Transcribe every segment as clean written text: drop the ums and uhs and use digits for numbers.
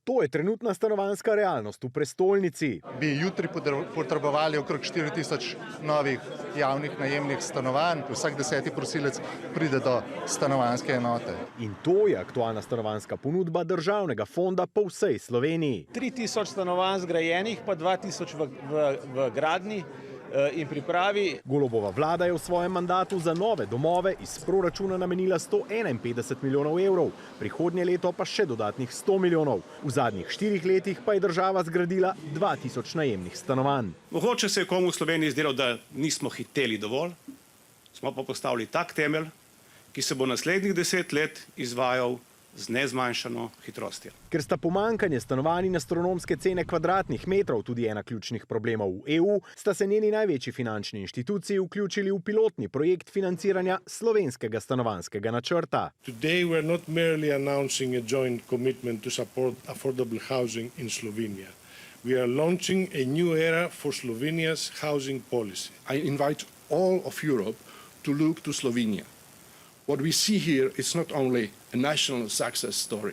To je trenutna stanovanjska realnost v prestolnici. Bi jutri potrebovali okrog 4000 novih javnih najemnih stanovanj. Vsak 10. prosilec pride do stanovanjske enote. In to je aktualna stanovanjska ponudba državnega fonda po vsej Sloveniji. 3000 stanovanj zgrajenih, pa 2000 v gradnji in pripravi. Golobova vlada je v svojem mandatu za nove domove iz proračuna namenila 151 milijonov evrov, prihodnje leto pa še dodatnih 100 milijonov. V zadnjih 4 letih pa je država zgradila 2000 najemnih stanovanj. Mogoče se je komu v Sloveniji zdelo, da nismo hiteli dovolj, smo pa postavili tak temelj, ki se bo naslednjih 10 let izvajal z nezmanjšano hitrostjo. Ker sta pomankanje stanovanj in astronomske cene kvadratnih metrov tudi ena ključnih problemov v EU, sta se njeni največji finančni inštituciji vključili v pilotni projekt financiranja slovenskega stanovanjskega načrta. Today we are not merely announcing a joint commitment to support affordable housing in Slovenia. We are launching a new era for Slovenia's housing policy. I invite all of Europe to look to Slovenia. What we see here is not only a national success story,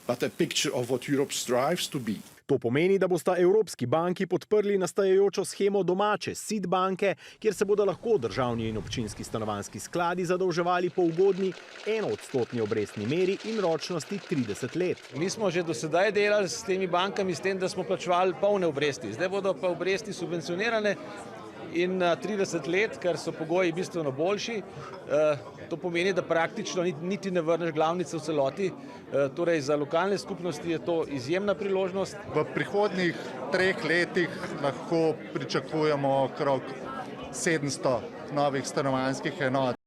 but a picture of what Europe strives to be. To pomeni, da bosta evropski banki podprli nastajajočo shemo domače SID banke, kjer se bodo lahko državni in občinski stanovanjski skladi zadolževali po ugodni 1% obrestni meri in ročnosti 30 let. Mi smo že do sedaj delali s temi bankami s tem, da smo plačevali polne obresti. Zdaj bodo pa obresti subvencionirane in na 30 let, ker so pogoji bistveno boljši. To pomeni, da praktično niti ne vrneš glavnice v celoti. Torej za lokalne skupnosti je to izjemna priložnost. V prihodnjih 3 letih lahko pričakujemo okrog 700 novih stanovanjskih enot.